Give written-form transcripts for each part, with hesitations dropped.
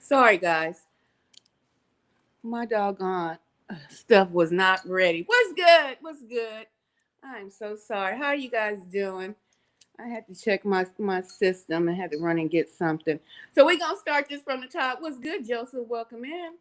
Sorry, guys. My doggone stuff was not ready. What's good? What's good? I'm so sorry. How are you guys doing? I had to check my system and had to run and get something. So we're going to start this from the top. What's good, Joseph? Welcome in.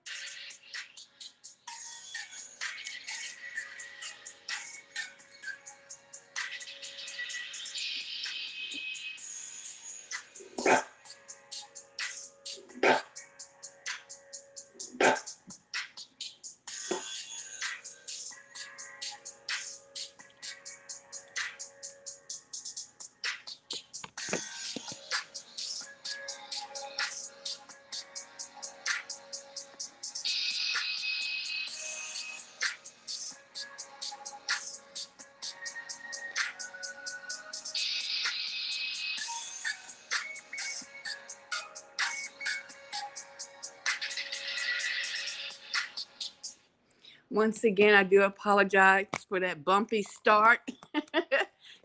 Once again, I do apologize for that bumpy start.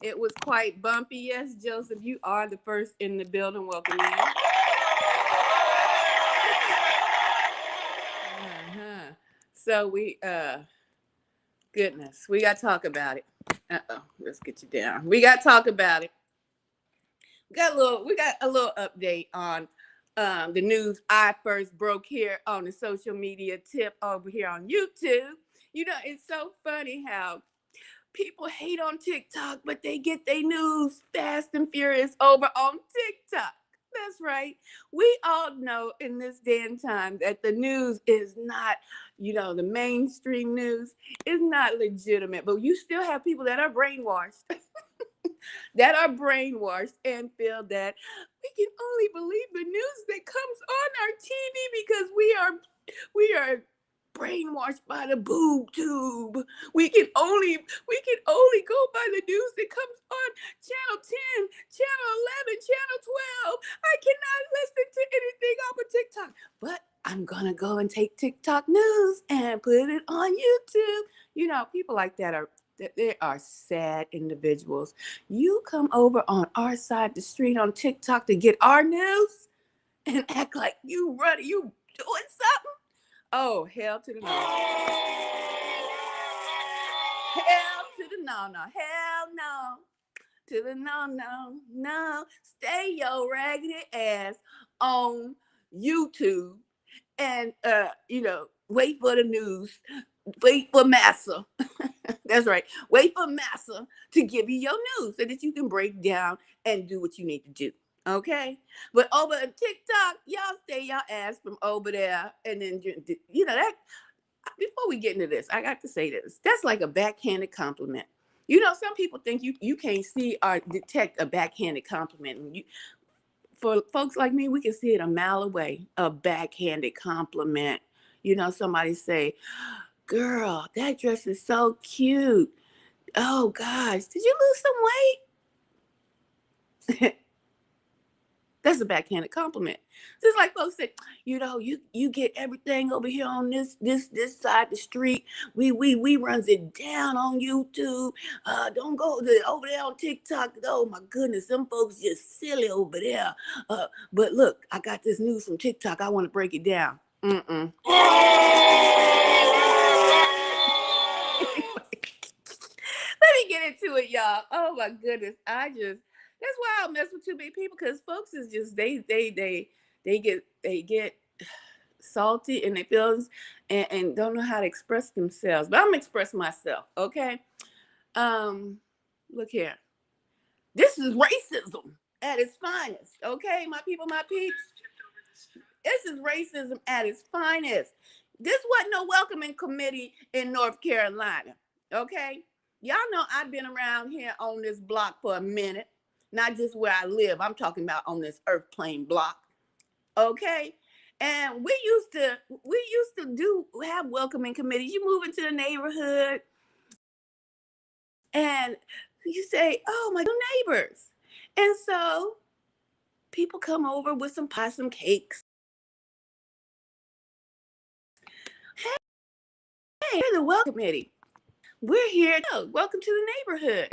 It was quite bumpy. Yes, Joseph, you are the first in the building. Welcome in. So goodness, we got to talk about it. Let's get you down. We got to talk about it. We got a little update on the news I first broke here on the social media tip over here on YouTube. You know, it's so funny how people hate on TikTok, but they get their news fast and furious over on TikTok. That's right. We all know in this day and time that the news is not, the mainstream news is not legitimate, but you still have people that are brainwashed. And feel that we can only believe the news that comes on our TV because we are brainwashed by the boob tube. We can only go by the news that comes on channel 10, channel 11, channel 12. I cannot listen to anything off of TikTok. But I'm gonna go and take TikTok news and put it on YouTube. People like that they are sad individuals. You come over on our side of the street on TikTok to get our news and act like you doing something. Oh, hell to the no. Hell to the no. Hell no. To the no. Stay your raggedy ass on YouTube and wait for the news. Wait for Massa. That's right. Wait for Massa to give you your news so that you can break down and do what you need to do. Okay? But over on TikTok, y'all stay your ass from over there. And then, that before we get into this, I got to say this. That's like a backhanded compliment. Some people think you can't see or detect a backhanded compliment. For folks like me, we can see it a mile away, a backhanded compliment. Somebody say, girl, that dress is so cute. Oh, gosh, did you lose some weight? That's a backhanded compliment. Just like folks say, you get everything over here on this side of the street. We runs it down on YouTube. Don't go over there on TikTok. Oh my goodness, them folks just silly over there. But look, I got this news from TikTok. I want to break it down. Let me get into it, y'all. Oh my goodness, that's why I don't mess with too many people, because folks is just they get salty in their feelings and don't know how to express themselves. But I'm gonna express myself, okay? Look here. This is racism at its finest, okay, my people, my peeps. This is racism at its finest. This wasn't no welcoming committee in North Carolina, okay? Y'all know I've been around here on this block for a minute. Not just where I live. I'm talking about on this earth plane block. Okay? And we used to have welcoming committees. You move into the neighborhood and you say, oh, my neighbors. And so people come over with some pie, some cakes. Hey, we're the welcome committee. We're here. Welcome to the neighborhood.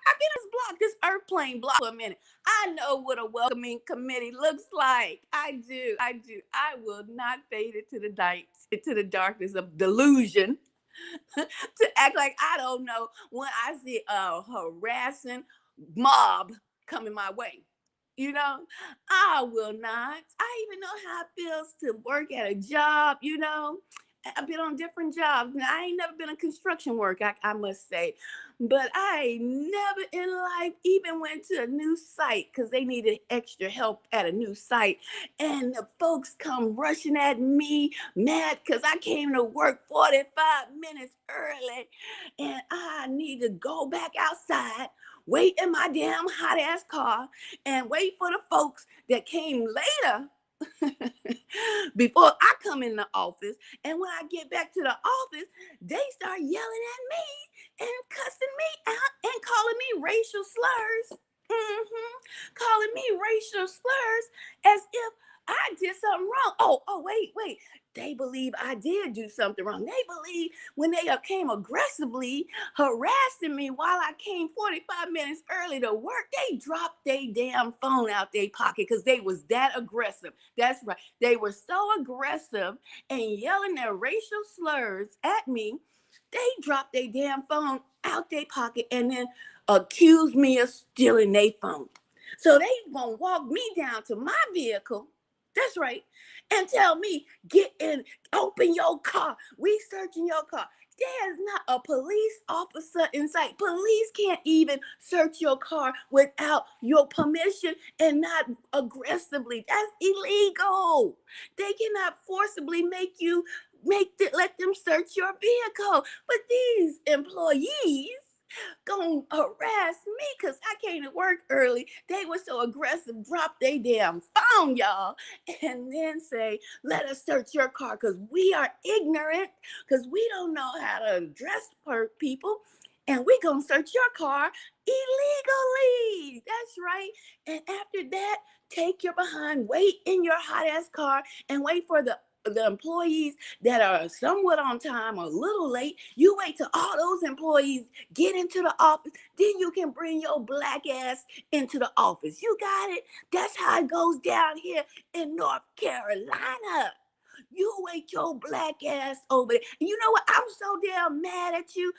I get this airplane block for a minute. I know what a welcoming committee looks like. I do. I will not fade it to the night, into the darkness of delusion to act like I don't know when I see a harassing mob coming my way. You know, I will not. I even know how it feels to work at a job, you know. I've been on different jobs. Now, I ain't never been in construction work, I must say. But I ain't never in life even went to a new site because they needed extra help at a new site. And the folks come rushing at me, mad because I came to work 45 minutes early. And I need to go back outside, wait in my damn hot ass car, and wait for the folks that came later before I come in the office. And when I get back to the office, they start yelling at me and cussing me out and calling me racial slurs. Calling me racial slurs as if I did something wrong. Wait. They believe I did do something wrong. They believe when they came aggressively harassing me while I came 45 minutes early to work, they dropped their damn phone out their pocket because they was that aggressive. That's right. They were so aggressive and yelling their racial slurs at me. They dropped their damn phone out their pocket and then accused me of stealing their phone. So they gonna walk me down to my vehicle. That's right. And tell me, get in, open your car. We searching your car. There's not a police officer in sight. Police can't even search your car without your permission and not aggressively. That's illegal. They cannot forcibly let them search your vehicle. But these employees gonna harass me because I came to work early. They were so aggressive, drop their damn phone, y'all, and then say, let us search your car because we are ignorant, because we don't know how to address people. And we gonna search your car illegally. That's right. And after that, take your behind, wait in your hot ass car and wait for the employees that are somewhat on time or a little late. You wait till all those employees get into the office, then you can bring your black ass into the office. You got it? That's how it goes down here in North Carolina. You wait your black ass over there. And you know what? I'm so damn mad at you.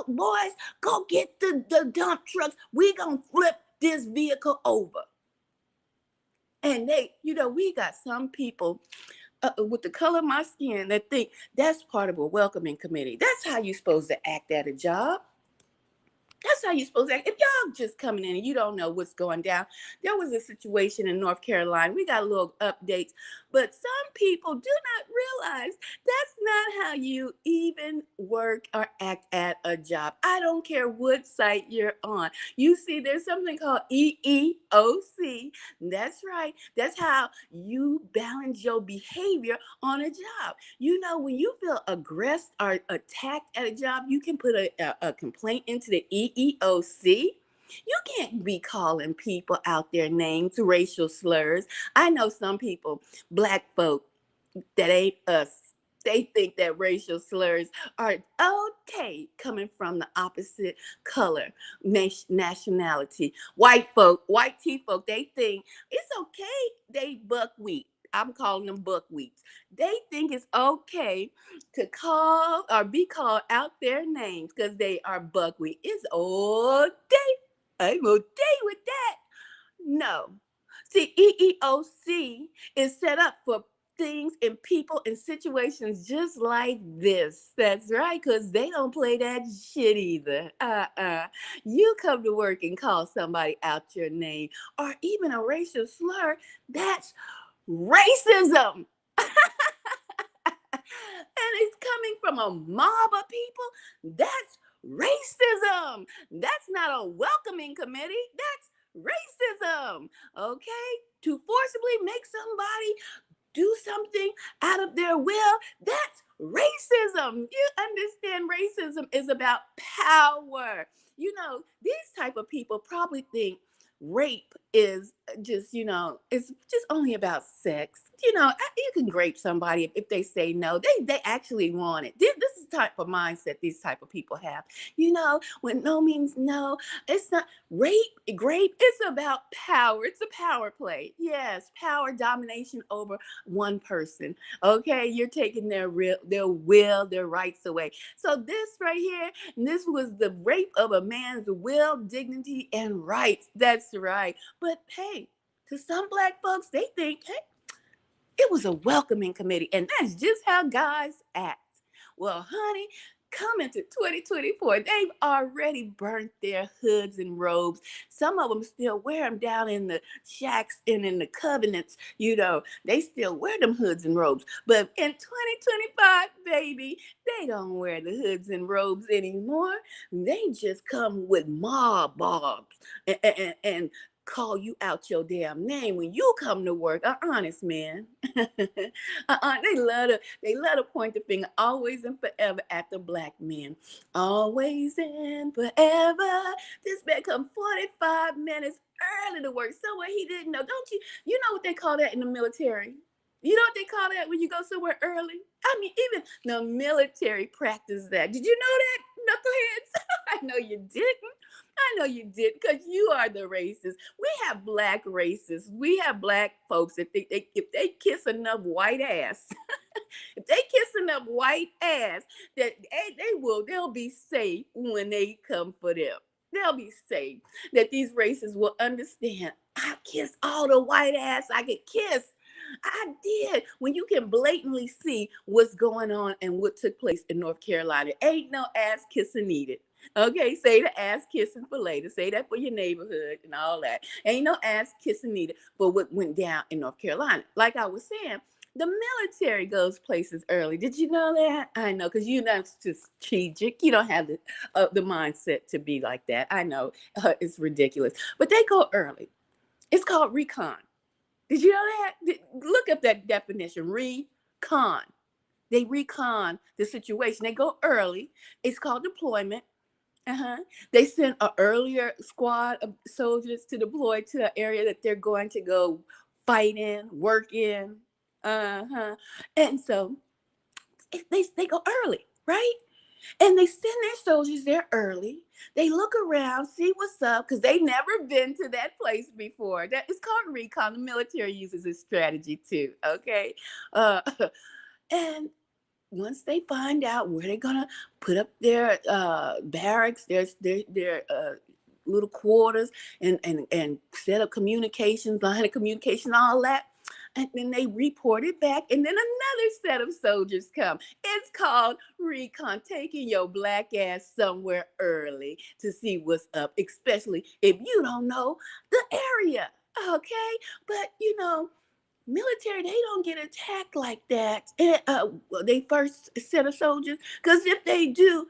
Boys, go get the dump trucks. We gonna flip this vehicle over. And we got some people with the color of my skin that think that's part of a welcoming committee. That's how you're supposed to act at a job. That's how you're supposed to act. If y'all just coming in and you don't know what's going down, there was a situation in North Carolina. We got a little updates, but some people do not realize that's not how you even work or act at a job. I don't care what site you're on. You see, there's something called EEOC. That's right. That's how you balance your behavior on a job. You know, when you feel aggressed or attacked at a job, you can put a complaint into the EEOC. You can't be calling people out their names, racial slurs. I know some people, black folk, that ain't us. They think that racial slurs are okay coming from the opposite color, nationality. White folk, white tea folk, they think it's okay. They buckwheat. I'm calling them buckwheats. They think it's okay to call or be called out their names because they are buckwheat. It's okay. I'm okay with that. No. See, EEOC is set up for things and people and situations just like this. That's right, because they don't play that shit either. You come to work and call somebody out your name or even a racial slur, that's racism. And it's coming from a mob of people. That's racism. That's not a welcoming committee. That's racism. Okay? To forcibly make somebody do something out of their will, that's racism. You understand racism is about power. You know, these type of people probably think rape is just, it's just only about sex. You can rape somebody if they say no. They actually want it. This is type of mindset these type of people have. When no means no, it's not grape. It's about power. It's a power play. Yes, power domination over one person. Okay, you're taking their will, their rights away. So this right here, this was the rape of a man's will, dignity, and rights. That's right. But hey, to some black folks, they think, hey, it was a welcoming committee, and that's just how guys act. Well, honey, coming to 2024, they've already burnt their hoods and robes. Some of them still wear them down in the shacks and in the covenants. They still wear them hoods and robes. But in 2025, baby, they don't wear the hoods and robes anymore. They just come with mob bobs and call you out your damn name when you come to work. Honest man. They love to point the finger always and forever at the black men. Always and forever. This man come 45 minutes early to work somewhere he didn't know. Don't you? You know what they call that in the military? You know what they call that when you go somewhere early? I mean, even the military practice that. Did you know that, knuckleheads? I know you didn't. I know you did, because you are the racist. We have black racists. We have black folks that think if they kiss enough white ass, if they kiss enough white ass, that they'll be safe when they come for them. They'll be safe. That these racists will understand. I kissed all the white ass I could kiss. I did. When you can blatantly see what's going on and what took place in North Carolina, ain't no ass kissing needed. Okay, say the ass kissing for later. Say that for your neighborhood and all that. Ain't no ass kissing needed for what went down in North Carolina. Like I was saying, the military goes places early. Did you know that? I know, because you're not strategic. You don't have the mindset to be like that. I know, it's ridiculous. But they go early. It's called recon. Did you know that? Look up that definition. Recon. They recon the situation. They go early. It's called deployment. They send an earlier squad of soldiers to deploy to an area that they're going to go fight in, work in. And so they go early, right? And they send their soldiers there early. They look around, see what's up, because they never been to that place before. That is called recon. The military uses this strategy too. Okay, and once they find out where they're gonna put up their barracks, their little quarters, and set up communications, line of communication, all that. And then they report it back, and then another set of soldiers come. It's called recon, taking your black ass somewhere early to see what's up, especially if you don't know the area. Okay, but military, they don't get attacked like that. They first set of soldiers, because if they do,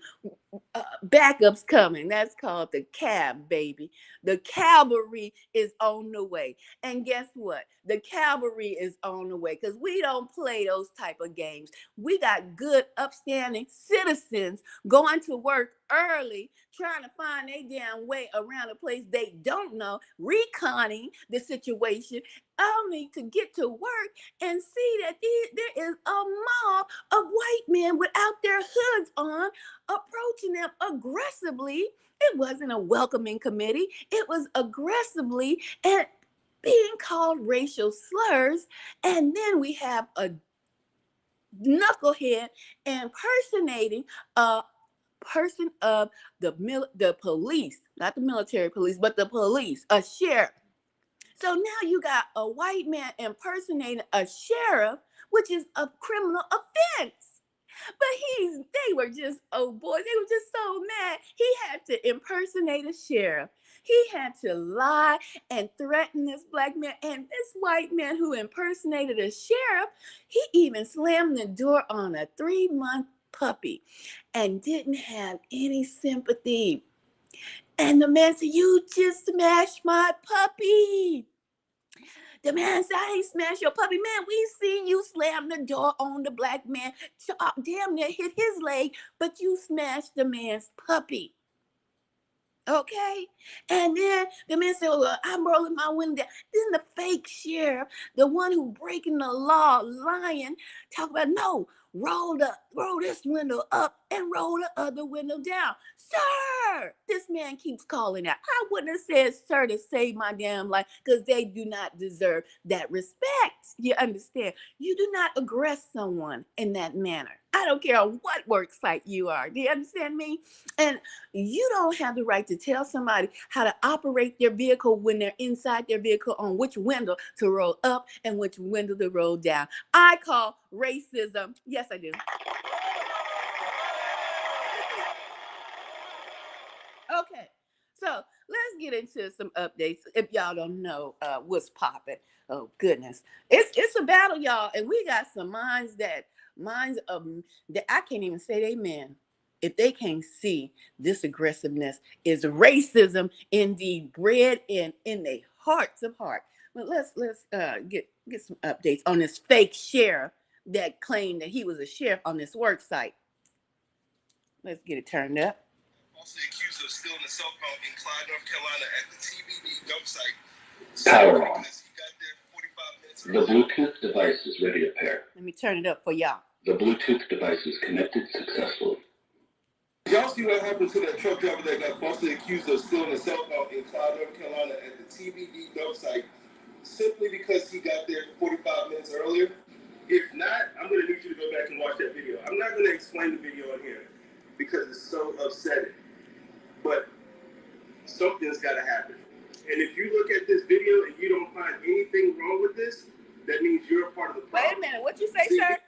backups coming. That's called the cab, baby. The cavalry is on the way. And guess what? The cavalry is on the way, because we don't play those type of games. We got good, upstanding citizens going to work early, trying to find their damn way around a place they don't know, reconning the situation, only to get to work and see that there is a mob of white men without their hoods on, approaching them aggressively. It wasn't a welcoming committee. It was aggressively and being called racial slurs. And then we have a knucklehead impersonating a person of the police, not the military police, but the police, a sheriff. So now you got a white man impersonating a sheriff, which is a criminal offense. But they were just, oh boy, they were just so mad. He had to impersonate a sheriff. He had to lie and threaten this black man. And this white man who impersonated a sheriff, he even slammed the door on a 3-month puppy and didn't have any sympathy. And the man said, "You just smashed my puppy." The man said, "I ain't smashed your puppy." "Man, we seen you slam the door on the black man. Damn near hit his leg, but you smashed the man's puppy." Okay. And then the man said, well, I'm rolling my window down. Then the fake sheriff, the one who breaking the law, lying, talk about no, roll this window up and roll the other window down. Sir, this man keeps calling out. I wouldn't have said sir to save my damn life because they do not deserve that respect. You understand? You do not aggress someone in that manner. I don't care what work site you are. Do you understand me? And you don't have the right to tell somebody how to operate their vehicle when they're inside their vehicle on which window to roll up and which window to roll down. I call racism. Yes, I do. Okay. So let's get into some updates. If y'all don't know what's popping, oh goodness, it's a battle, y'all, and we got some minds of that I can't even say amen if they can't see this aggressiveness is racism indeed bred in the hearts of heart. But let's get some updates on this fake sheriff that claimed that he was a sheriff on this work site. Let's get it turned up. Falsely accused of stealing a cell phone in Clyde, North Carolina at the TBD dump site. Power on. The Bluetooth device is ready to pair. Let me turn it up for y'all. The Bluetooth device is connected successfully. Y'all see what happened to that truck driver that got falsely accused of stealing a cell phone in Clyde, North Carolina at the TBD dump site simply because he got there 45 minutes earlier? If not, I'm going to need you to go back and watch that video. I'm not going to explain the video on here because it's so upsetting. But something's got to happen. And if you look at this video and you don't find anything wrong with this, that means you're a part of the problem. Wait a minute. What you say, sir?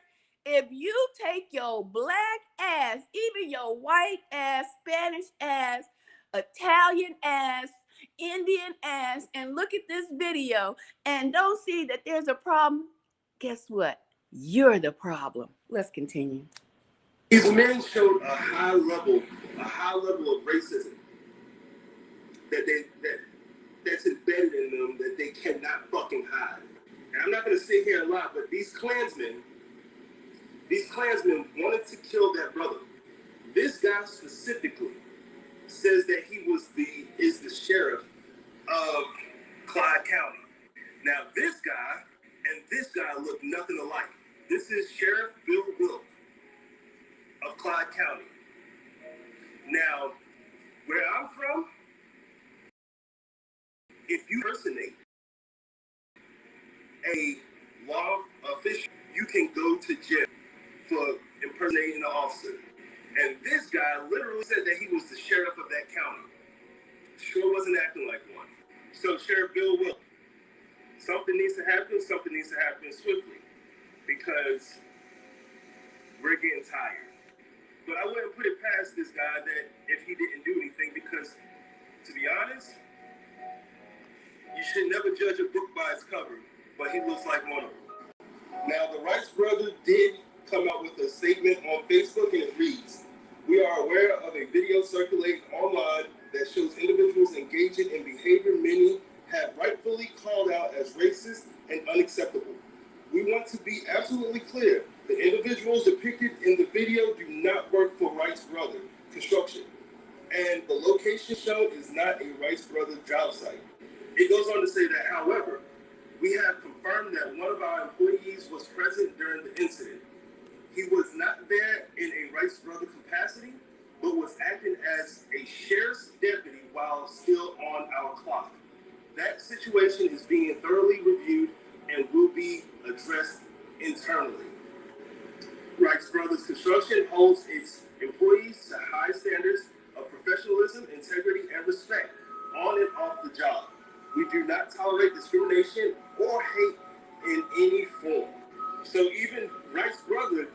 If you take your black ass, even your white ass, Spanish ass, Italian ass, Indian ass, and look at this video and don't see that there's a problem, guess what? You're the problem. Let's continue. These men showed a high level of racism that's embedded in them that they cannot fucking hide. And I'm not gonna sit here and lie, but these Klansmen wanted to kill that brother. This guy specifically says that he is the sheriff of Clyde County. Now this guy and this guy look nothing alike. This is Sheriff Bill Wilk of Clyde County. Now, where I'm from, if you impersonate a law official, you can go to jail for impersonating an officer. And this guy literally said that he was the sheriff of that county. Sure wasn't acting like one. So Sheriff Bill Wilk, something needs to happen swiftly because we're getting tired. But I wouldn't put it past this guy that if he didn't do anything because, to be honest, you should never judge a book by its cover, but he looks like one of them. Now, the Rice brother did come out with a statement on Facebook, and it reads, "We are aware of a video circulating online that shows individuals engaging in behavior many have rightfully called out as racist and unacceptable. We want to be absolutely clear. The individuals depicted in the video do not work for Rice Brother Construction, and the location shown is not a Rice Brother job site." It goes on to say that, however, we have confirmed that one of our employees was present during the incident. He was not there in a Rice Brother capacity, but was acting as a sheriff's deputy while still on our clock. That situation is being thoroughly reviewed and will be addressed internally. Rice Brothers Construction holds its employees to high standards of professionalism, integrity, and respect on and off the job. We do not tolerate discrimination or hate in any form. So even Rice Brother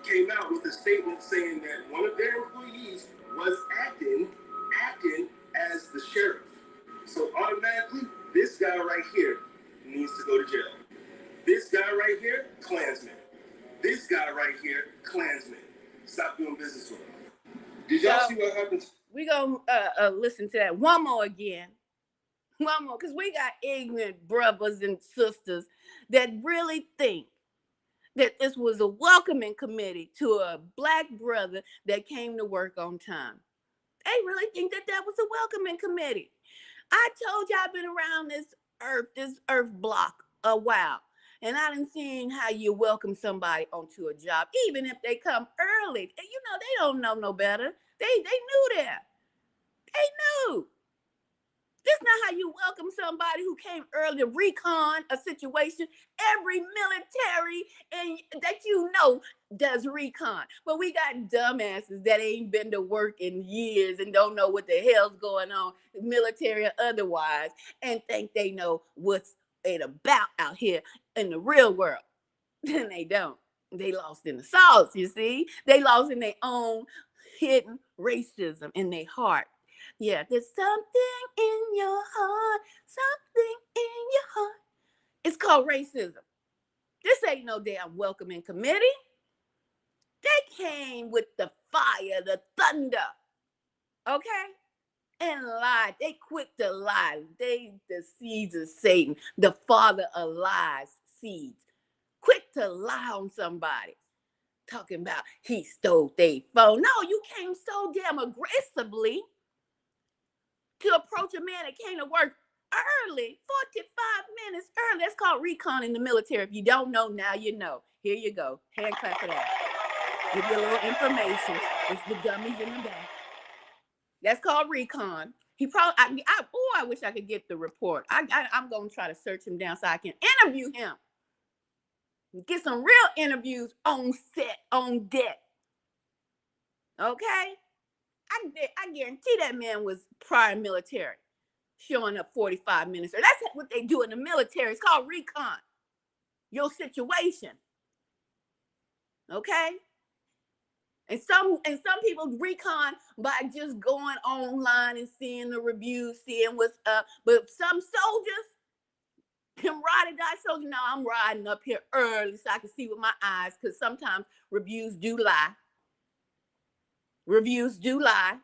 came out with a statement saying that one of their employees was acting as the sheriff. So automatically, this guy right here needs to go to jail. This guy right here, Klansman. This guy right here, Klansman. Stop doing business with him. Did y'all see what happens? We're going to listen to that one more again. One more, because we got ignorant brothers and sisters that really think that this was a welcoming committee to a black brother that came to work on time. They They really think that was a welcoming committee. I told you I've been around this earth block a while. And I done seen how you welcome somebody onto a job, even if they come early. And they don't know no better. They knew that. They knew. This is not how you welcome somebody who came early to recon a situation. Every military and that does recon. But we got dumbasses that ain't been to work in years and don't know what the hell's going on, military or otherwise, and think they know what's it about out here in the real world. And they don't. They lost in the sauce, you see? They lost in their own hidden racism in their heart. Yeah, there's something in your heart, something in your heart. It's called racism. This ain't no damn welcoming committee. They came with the fire, the thunder, okay? And lied. They quick to lie. They the seeds of Satan, the father of lies seeds. Quick to lie on somebody. Talking about he stole their phone. No, you came so damn aggressively to approach a man that came to work early, 45 minutes early. That's called recon in the military. If you don't know, now you know. Here you go. Hand clap for that. Give you a little information. It's the dummies in the back. That's called recon. He probably, I wish I could get the report. I'm going to try to search him down so I can interview him. Get some real interviews on set, on deck. Okay? I guarantee that man was prior military, showing up 45 minutes. Or that's what they do in the military. It's called recon. Your situation. Okay? And some people recon by just going online and seeing the reviews, seeing what's up. But some soldiers, them ride or die soldiers, now I'm riding up here early so I can see with my eyes, because sometimes reviews do lie. Reviews do lie.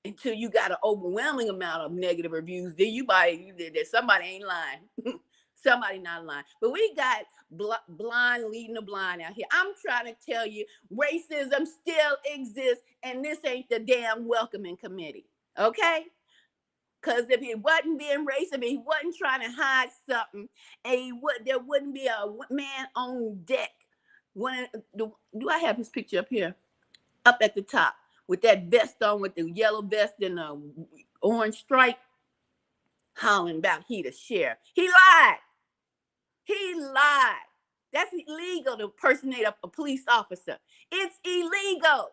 Until you got an overwhelming amount of negative reviews, then that somebody ain't lying. Somebody not lying. But we got blind leading the blind out here. I'm trying to tell you, racism still exists, and this ain't the damn welcoming committee. Okay? Because if he wasn't being racist, if he wasn't trying to hide something, there wouldn't be a man on deck. Do I have his picture up here? Up at the top with that vest on, with the yellow vest and the orange stripe, hollering about he the sheriff. He lied. He lied. That's illegal to impersonate a police officer. It's illegal.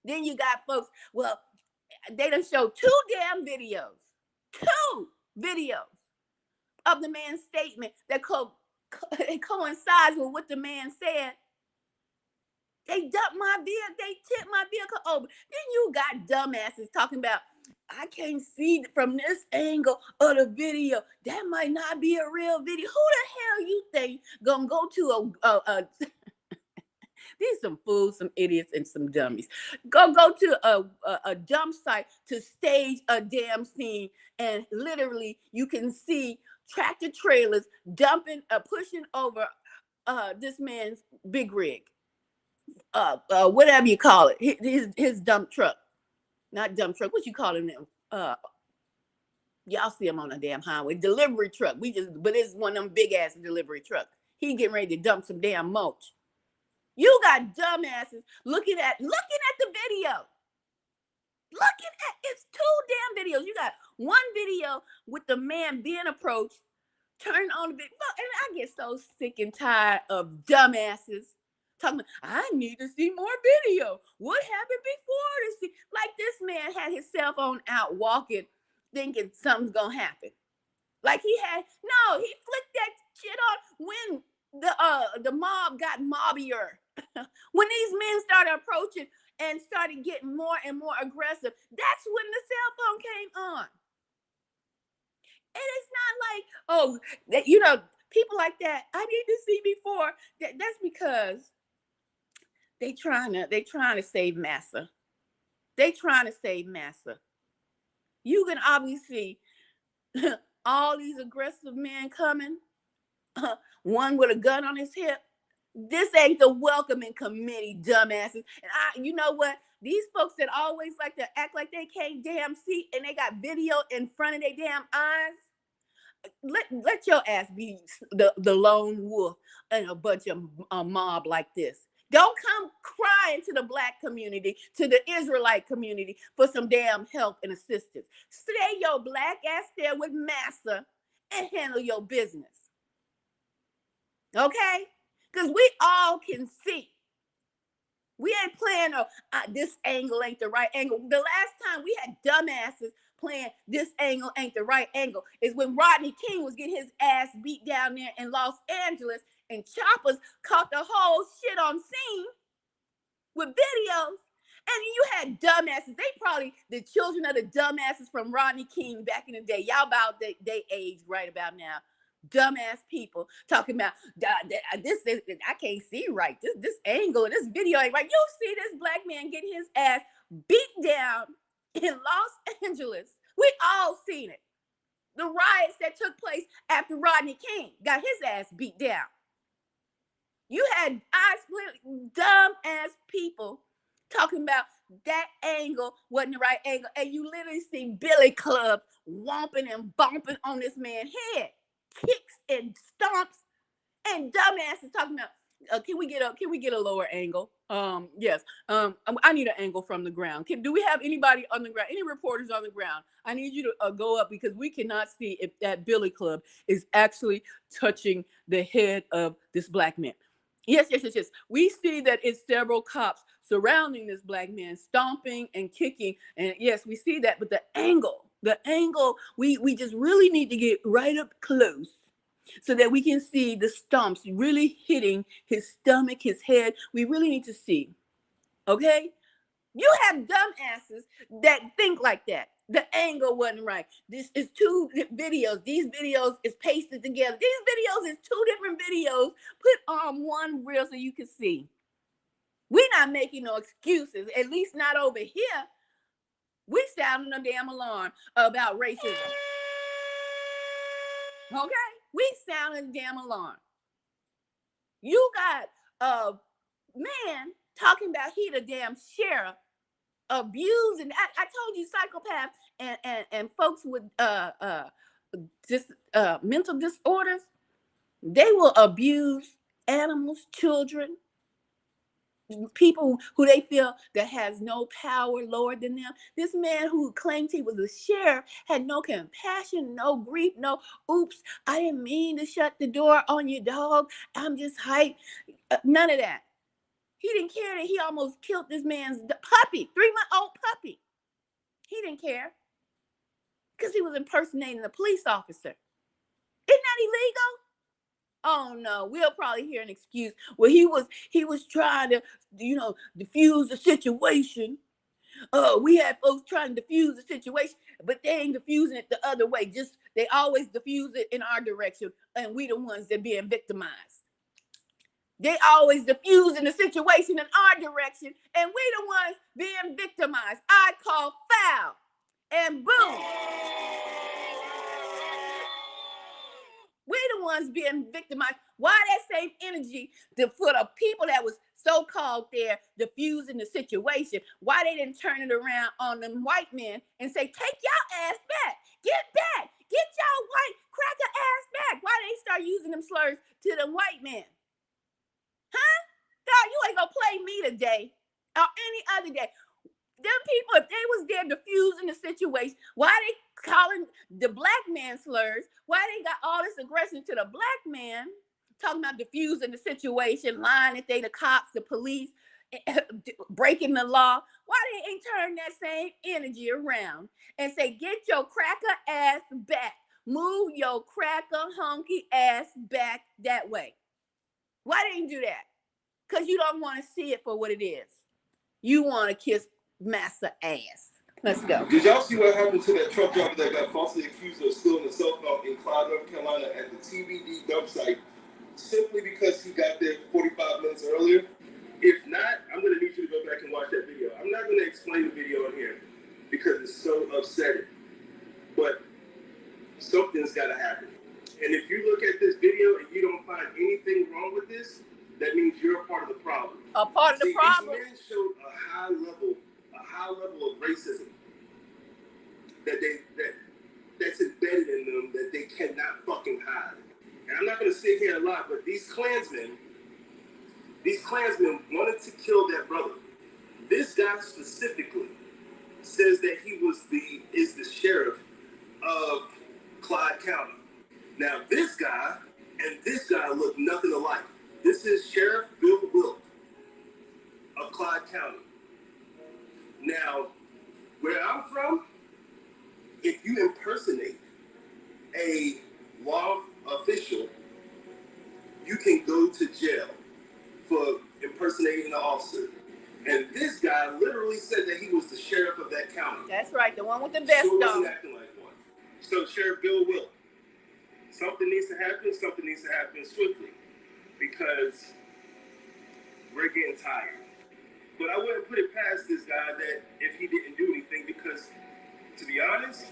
Then you got folks, well, they done show two damn videos. Two videos of the man's statement that coincides with what the man said. They dumped my vehicle. They tipped my vehicle over. Then you got dumbasses talking about, I can't see from this angle of the video. That might not be a real video. Who the hell you think gonna go to a these some fools, some idiots, and some dummies. Go to a dump site to stage a damn scene, and literally you can see tractor trailers dumping, pushing over this man's big rig. Whatever you call it, his dump truck, not dump truck. What you calling them? Y'all see him on a damn highway, delivery truck. But it's one of them big ass delivery trucks. He getting ready to dump some damn mulch. You got dumbasses looking at the video. It's two damn videos. You got one video with the man being approached, turn on the video, and I get so sick and tired of dumbasses talking about, I need to see more video. What happened before the scene? Like this man had his cell phone out walking, thinking something's gonna happen. Like he flicked that shit on when the mob got mobbier. When these men started approaching and started getting more and more aggressive, that's when the cell phone came on. And it's not like, oh, that people like that, I need to see before. That's because they trying to save massa. They trying to save massa. You can obviously see all these aggressive men coming, one with a gun on his hip, This ain't the welcoming committee, dumbasses. And you know what? These folks that always like to act like they can't damn see and they got video in front of their damn eyes. Let your ass be the lone wolf and a bunch of mob like this. Don't come crying to the black community, to the Israelite community for some damn help and assistance. Stay your black ass there with massa and handle your business. Okay? Because we all can see. We ain't playing this angle ain't the right angle. The last time we had dumbasses playing this angle ain't the right angle is when Rodney King was getting his ass beat down there in Los Angeles and choppers caught the whole shit on scene with videos. And you had dumbasses. They probably the children of the dumbasses from Rodney King back in the day. Y'all about they age right about now. Dumbass people talking about this. I can't see right. This angle, this video ain't right. You see this black man getting his ass beat down in Los Angeles. We all seen it. The riots that took place after Rodney King got his ass beat down. You had dumb ass people talking about that angle wasn't the right angle, and you literally see Billy Club whomping and bumping on this man's head, kicks and stomps, and dumbasses talking about. Can we get a lower angle? Yes. I need an angle from the ground. Do we have anybody on the ground? Any reporters on the ground? I need you to go up because we cannot see if that Billy Club is actually touching the head of this black man. Yes. We see that it's several cops surrounding this black man, stomping and kicking. And yes, we see that, but the angle, we just really need to get right up close so that we can see the stomps really hitting his stomach, his head. We really need to see. Okay? You have dumbasses that think like that. The angle wasn't right. This is two videos. These videos is pasted together. These videos is two different videos put on one reel so you can see. We're not making no excuses, at least not over here. We sounding a damn alarm about racism. Okay? We sounding a damn alarm. You got a man talking about he the damn sheriff abusing. I told you psychopaths and folks with mental disorders, they will abuse animals, children, people who they feel that has no power lower than them. This man who claimed he was a sheriff had no compassion, no grief, no oops, I didn't mean to shut the door on your dog. I'm just hyped. None of that. He didn't care that he almost killed this man's puppy, 3-month-old puppy. He didn't care because he was impersonating a police officer. Isn't that illegal? Oh no, we'll probably hear an excuse. Well, he was trying to, diffuse the situation. We had folks trying to diffuse the situation, but they ain't diffusing it the other way. Just they always diffuse it in our direction, and we the ones that being victimized. They always diffusing the situation in our direction, and we the ones being victimized. I call foul, and boom. We the ones being victimized. Why that same energy for the people that was so-called there diffusing the situation? Why they didn't turn it around on them white men and say, take y'all ass back. Get back. Get y'all white cracker ass back. Why they start using them slurs to the white men? Huh? Dog, you ain't gonna play me today or any other day. Them people, if they was there diffusing the situation, why they calling the black man slurs? Why they got all this aggression to the black man, talking about diffusing the situation, lying that they the cops, the police, breaking the law? Why they ain't turn that same energy around and say, get your cracker ass back. Move your cracker honky ass back that way. Why they ain't do that? Because you don't want to see it for what it is. You want to kiss massa ass. Let's go. Did y'all see what happened to that truck driver that got falsely accused of stealing a cell phone in Clyde, North Carolina at the TBD dump site simply because he got there 45 minutes earlier? If not, I'm going to need you to go back and watch that video. I'm not going to explain the video in here because it's so upsetting. But something's got to happen. And if you look at this video and you don't find anything wrong with this, that means you're a part of the problem. A part of the problem. These men showed a high level of racism that's embedded in them that they cannot fucking hide. And I'm not gonna sit here a lot, but these Klansmen wanted to kill that brother. This guy specifically says that he is the sheriff of Clyde County. Now this guy and this guy look nothing alike. This is Sheriff Bill Wilk of Clyde County. Now, where I'm from, if you impersonate a law official, you can go to jail for impersonating an officer. And this guy literally said that he was the sheriff of that county. That's right, the one with the vest sure on. Wasn't acting like one. So Sheriff Bill Wilk, something needs to happen swiftly, because we're getting tired. But I wouldn't put it past this guy that if he didn't do anything, because to be honest,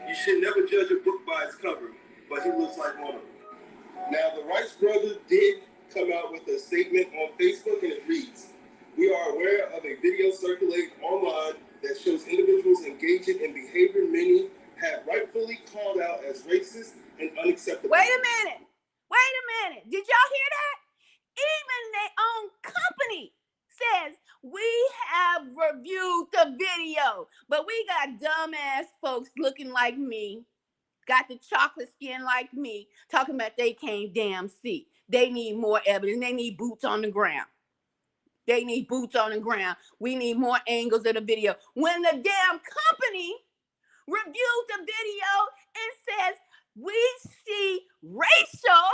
you should never judge a book by its cover, but he looks like one of them. Now, the Rice brothers did come out with a statement on Facebook, and it reads, "We are aware of a video circulating online that shows individuals engaging in behavior many have rightfully called out as racist and unacceptable." Wait a minute. Did y'all hear that? Even their own company says we have reviewed the video, but we got dumbass folks looking like me, got the chocolate skin like me, talking about they can't damn see. They need more evidence. They need boots on the ground. We need more angles of the video. When the damn company reviewed the video and says we see racial,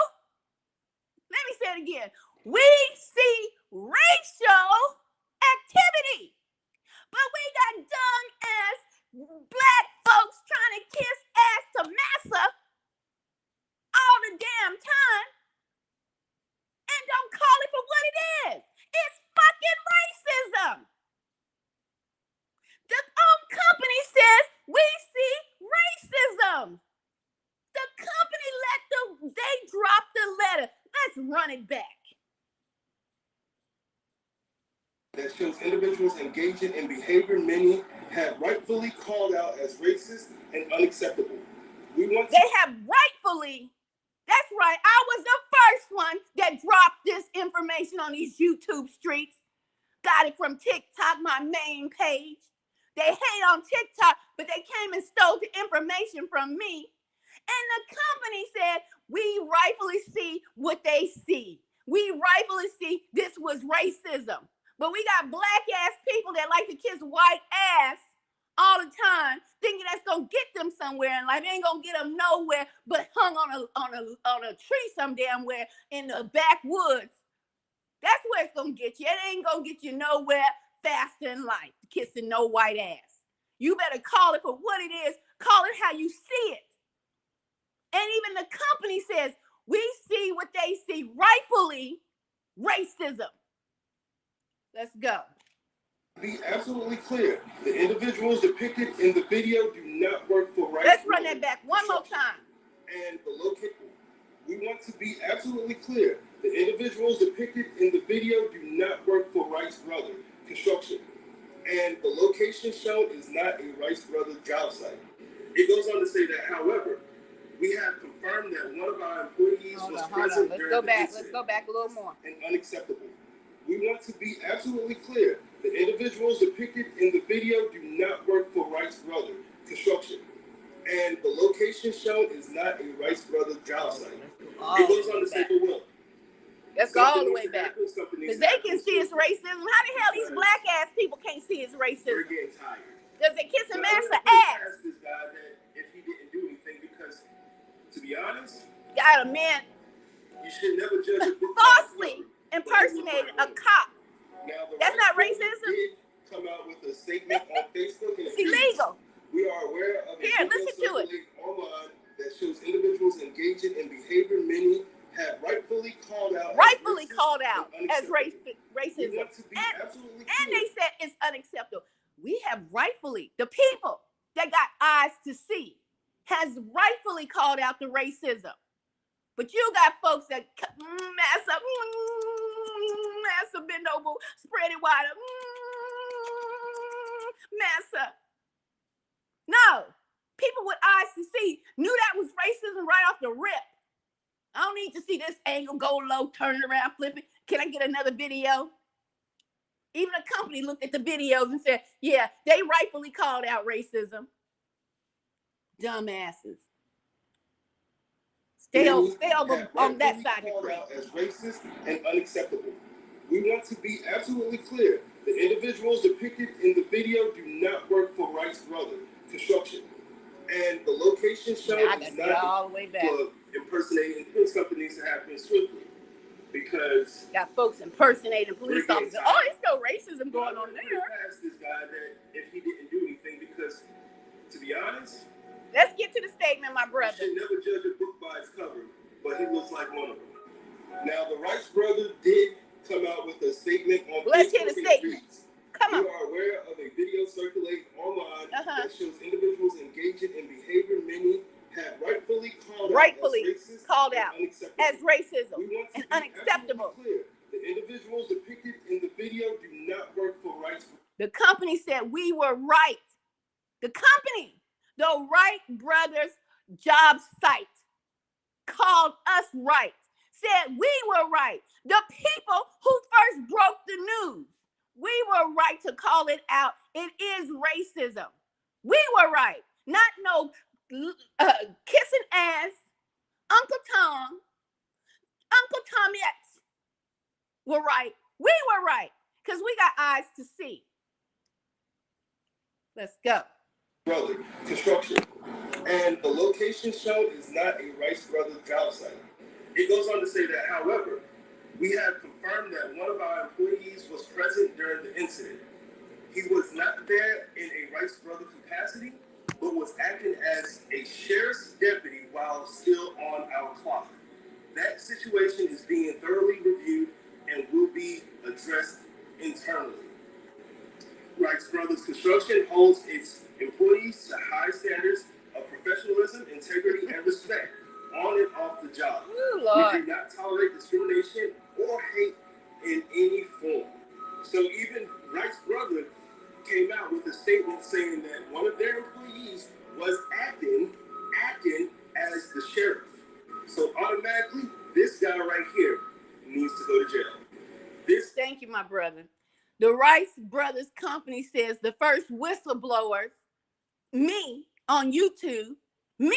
let me say it again. We see racial activity, but we got dumb ass black folks trying to kiss ass to massa all the damn time and don't call it for what it is. It's fucking racism. The company says we see racism. The company they dropped the letter. Let's run it back. That shows individuals engaging in behavior many have rightfully called out as racist and unacceptable. They have rightfully. That's right. I was the first one that dropped this information on these YouTube streets. Got it from TikTok, my main page. They hate on TikTok, but they came and stole the information from me. And the company said, we rightfully see what they see. We rightfully see this was racism. But we got black ass people that like to kiss white ass all the time, thinking that's gonna get them somewhere in life. It ain't gonna get them nowhere but hung on a tree some damn where in the backwoods. That's where it's gonna get you. It ain't gonna get you nowhere faster in life, kissing no white ass. You better call it for what it is. Call it how you see it. And even the company says, we see what they see, rightfully racism. Let's go. Be absolutely clear. The individuals depicted in the video do not work for rights. Let's run that back one more time. And we want to be absolutely clear. The individuals depicted in the video do not work for Rice Brother Construction. And the location shown is not a Rice Brother job site. It goes on to say that, however, we have confirmed that one of our employees was present during the incident. Let's go back a little more. And unacceptable. We want to be absolutely clear. The individuals depicted in the video do not work for Rice Brother Construction. And the location shown is not a Rice Brother job site. It goes on to say for Will. Let's go all the way back. Because they can see it's racism. How the hell these black ass people can't see it's racism? We're getting tired. Does they kiss a master ass? Ask this guy that if he didn't do anything, because to be honest, got a man you should never judge a falsely impersonated a cop. Now, that's not racism. Did come out with a statement on Facebook. And it's illegal. We are aware of here. Listen to it. Online that shows individuals engaging in behavior many have rightfully called out as racism. And they said it's unacceptable. We have rightfully, the people that got eyes to see, has rightfully called out the racism. But you got folks that massa, bend over, spread it wider, massa. No, people with eyes to see knew that was racism right off the rip. I don't need to see this angle go low, turn it around, flip it. Can I get another video? Even the company looked at the videos and said, yeah, they rightfully called out racism. Dumbasses. Stay over on that side of the creek. As racist and unacceptable. We want to be absolutely clear. The individuals depicted in the video do not work for Wright's Brother Construction. And the location shown is not all the way back. For impersonating police companies to happen swiftly. Because got folks impersonating police officers. Oh, there's no racism going on there. Asked this guy that if he didn't do anything, because to be honest, let's get to the statement, my brother. You should never judge a book by its cover, but he looks like one of them. Now, the Wright's brother did come out with a statement on Facebook. Let's hear the statement. Come on. You are aware of a video circulating online that shows individuals engaging in behavior many have rightfully called out as racism and unacceptable. Clear. The individuals depicted in the video do not work for Wright's. The company said we were right. The company, the Wright brothers job site, called us right. Said we were right. The people who first broke the news, we were right to call it out. It is racism. We were right. Not no kissing ass, Uncle Tom, Uncle Tomette were right. We were right because we got eyes to see. Let's go. Brother Construction. And the location shown is not a Wright's Brothers job site. It goes on to say that, however, we have confirmed that one of our employees was present during the incident. He was not there in a Wright's Brother capacity, but was acting as a sheriff's deputy while still on our clock. That situation is being thoroughly reviewed and will be addressed internally. Wright's Brothers Construction holds its employees to high standards of professionalism, integrity, and respect on and off the job. Ooh, Lord. We do not tolerate discrimination or hate in any form. So even Wright's brother came out with a statement saying that one of their employees was acting as the sheriff. So automatically, this guy right here needs to go to jail. Thank you, my brother. The Wright brothers company says the first whistleblowers, me on YouTube. And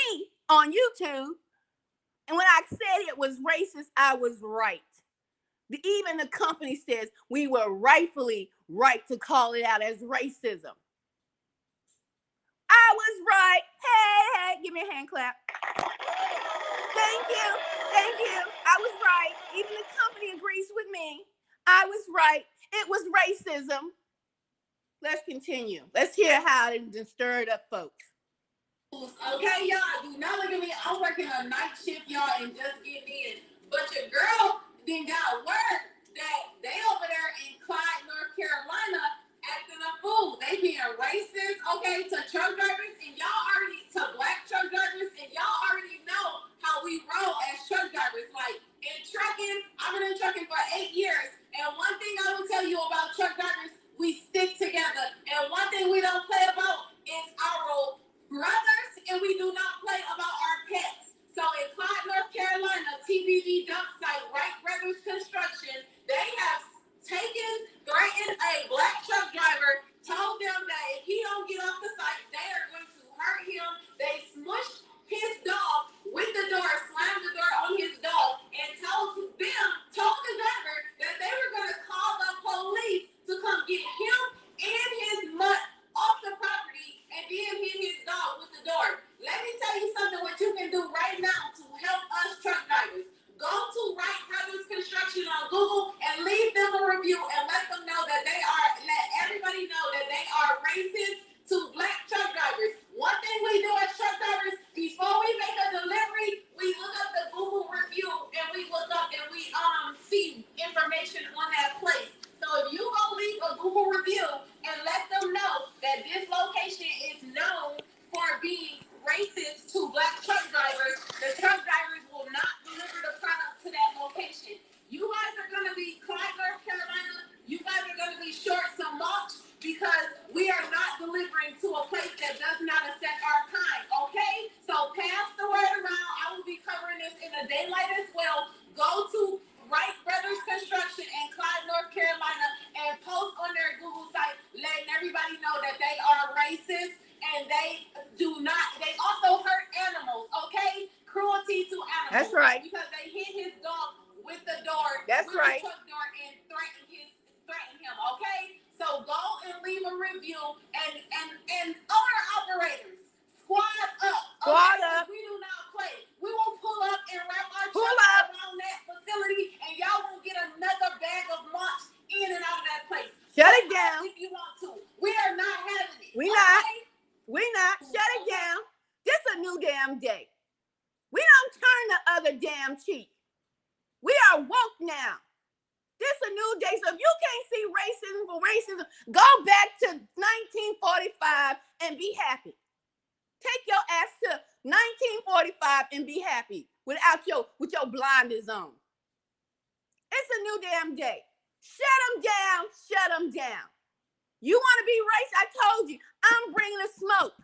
when I said it was racist, I was right. Even the company says we were rightfully right to call it out as racism. I was right. Hey, give me a hand clap. Thank you. I was right. Even the company agrees with me. I was right. It was racism. Let's continue. Let's hear how it stirred up folks. Okay, y'all, do not look at me. I'm working a night shift, y'all, and just getting in. But your girl then got word that they over there in Clyde, North Carolina, acting a fool. They being racist, okay, to truck drivers, and to black truck drivers, and y'all already know how we roll as truck drivers. Like, in trucking, I've been in trucking for 8 years, and one thing I will tell you about truck drivers, we stick together. And one thing we don't play about is our brothers, and we do not play about our pets. So in Clyde, North Carolina, TBV dump site, Wright Brothers Construction, they have threatened a black truck driver, told them that if he don't get off the site, they are going to hurt him. They smushed his dog with the door, slammed the door on his dog, and told the driver that they were going to call the police to come get him and his mutt off the property and then hit his dog with the door. Let me tell you something what you can do right now to help us truck drivers. Go to Wright Brothers Construction on Google and leave them a review and let everybody know that they are racist to black truck drivers. One thing we do as truck drivers, before we make a delivery, we look up the Google review and we look up and we see information on that place. So if you go leave a Google review and let them know that this location is known for being racist to black truck drivers, the truck drivers will not deliver We are not delivering to a place that does not accept our kind, okay? So pass the word around. I will be covering this in the daylight as well. Go to Wright Brothers Construction in Clyde, North Carolina, and post on their Google site, letting everybody know that they are racist and they also hurt animals, okay? Cruelty to animals. That's right. Because they hit his dog with the door, That's with right. the truck door, and threatened him, okay? So go and leave a review and owner operators, squad up. Squad up. We do not play. We will pull up and wrap our Pull truck up around that facility, and y'all will get another bag of lunch in and out of that place. Shut it down. If you want to. We are not having it. We not. We not. Shut it down. This a new damn day. We don't turn the other damn cheek. We are woke now. This a new day. So if you can't see racism for racism, go back to 1945 and be happy. Take your ass to 1945 and be happy with your blinders on. It's a new damn day. Shut them down. Shut them down. You want to be racist? I told you. I'm bringing the smoke.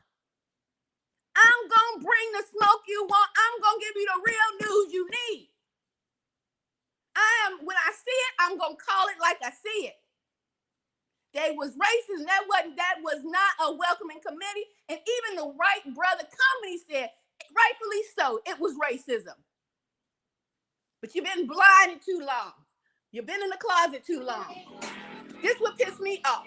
I'm going to bring the smoke you want. I'm going to give you the real news you need. When I see it, I'm going to call it like I see it. They was racist, and that was not a welcoming committee. And even the Wright Brother Company said, rightfully so, it was racism. But you've been blinded too long. You've been in the closet too long. This would piss me off.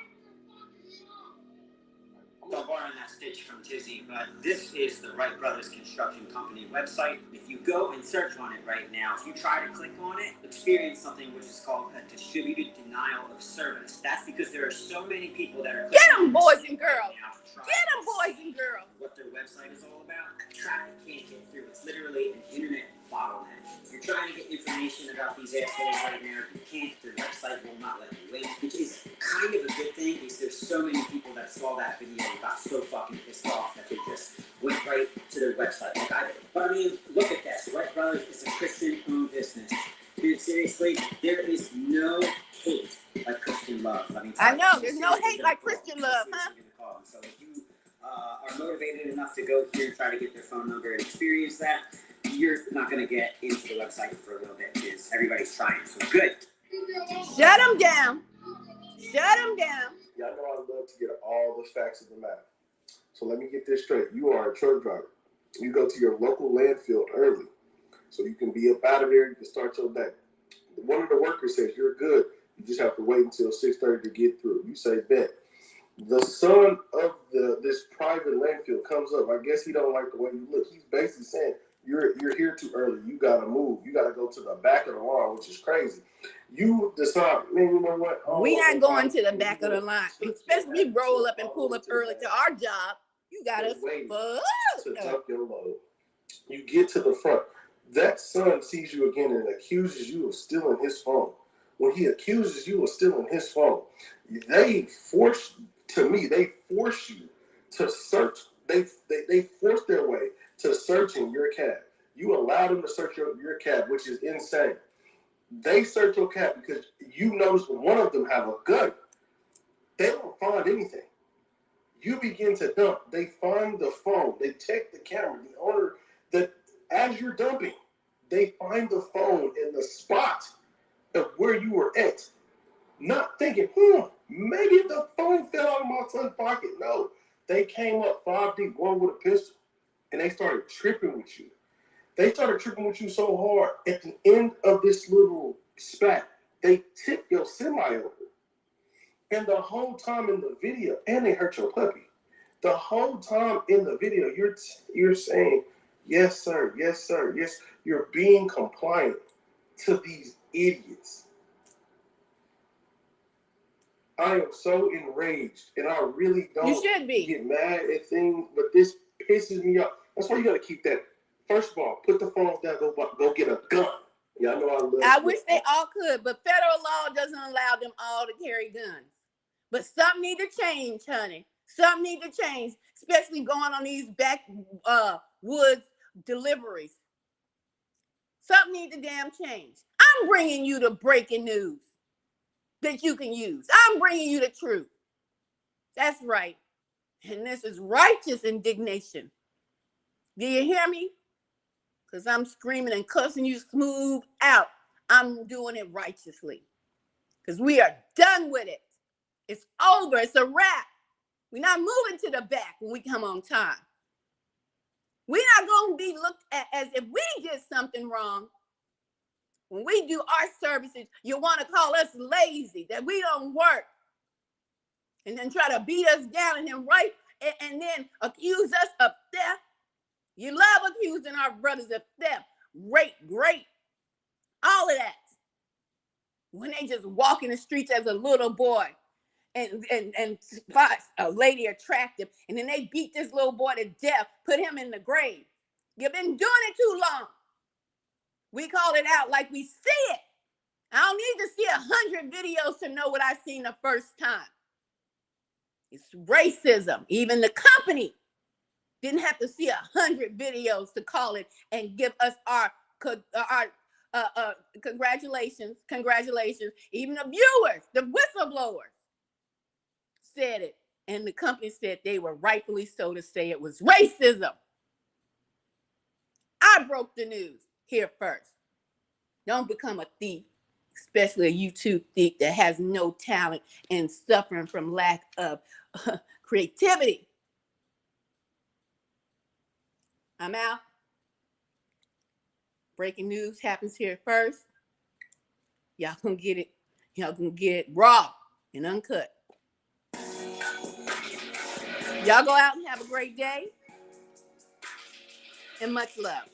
I'm borrowing that stitch from Tizzy, but this is the Wright Brothers Construction Company website. If you go and search on it right now, if you try to click on it, experience something which is called a distributed denial of service. That's because there are so many people that are get them, boys and girls. Get them, boys and girls. What their website is all about, traffic can't get through. It's literally an internet bottleneck. If you're trying to get information about these assholes right now, you can't. Their website will not let you in, which is kind of a good thing because there's so many people that saw that video and got so fucking pissed off that they just went right to their website like I did. But I mean, look at this. Wright Brothers is a Christian-owned business. Dude, seriously, there is no hate like Christian love. I know, there's no hate like Christian love, huh? So if you are motivated enough to go here and try to get their phone number and experience that, you're not going to get into the website for a little bit because everybody's trying. So good. Shut them down. Shut them down. Y'all know I love to get all the facts of the matter. So let me get this straight. You are a truck driver. You go to your local landfill early so you can be up out of there. You can start your day. One of the workers says you're good. You just have to wait until 6:30 to get through. You say, bet. The son of this private landfill comes up. I guess he don't like the way you look. He's basically saying, you're here too early. You gotta move. You gotta go to the back of the line, which is crazy. You decide, man, you know what? We not going to the back of the line. Especially we roll up and pull up early to our job. You got us to dump your load. You get to the front. That son sees you again and accuses you of stealing his phone. When he accuses you of stealing his phone, they force you to search. They force their way to searching your cab. You allow them to search your cab, which is insane. They search your cab because you notice one of them have a gun. They don't find anything. You begin to dump. They find the phone. They check the camera. The owner, as you're dumping, they find the phone in the spot of where you were at. Not thinking, maybe the phone fell out of my son's pocket. No, they came up 5 deep, one with a pistol, and they started tripping with you. They started tripping with you so hard. At the end of this little spat, they tipped your semi over. And the whole time in the video, and they hurt your puppy. The whole time in the video, you're saying, yes, sir, yes, sir, yes. You're being compliant to these idiots. I am so enraged, and I really don't get mad at things, but this pisses me off. That's why you got to keep that. First of all, put the phones down, go get a gun. Y'all know I wish they all could, but federal law doesn't allow them all to carry guns. But something need to change, honey. Something need to change, especially going on these backwoods deliveries. Something need to damn change. I'm bringing you the breaking news that you can use. I'm bringing you the truth. That's right. And this is righteous indignation. Do you hear me? Because I'm screaming and cussing you smooth out. I'm doing it righteously. Because we are done with it. It's over. It's a wrap. We're not moving to the back when we come on time. We're not going to be looked at as if we did something wrong. When we do our services, you want to call us lazy, that we don't work. And then try to beat us down and then accuse us of theft. You love accusing our brothers of theft, rape, great, all of that. When they just walk in the streets as a little boy and a lady attractive, and then they beat this little boy to death, put him in the grave. You've been doing it too long. We call it out like we see it. I don't need to see 100 videos to know what I seen the first time. It's racism. Even the company didn't have to see 100 videos to call it and give us our congratulations. Even the viewers, the whistleblowers said it. And the company said they were rightfully so to say it was racism. I broke the news here first. Don't become a thief, especially a YouTube thief that has no talent and suffering from lack of creativity. I'm out. Breaking news happens here first. Y'all gonna get it. Y'all gonna get it raw and uncut. Y'all go out and have a great day. And much love.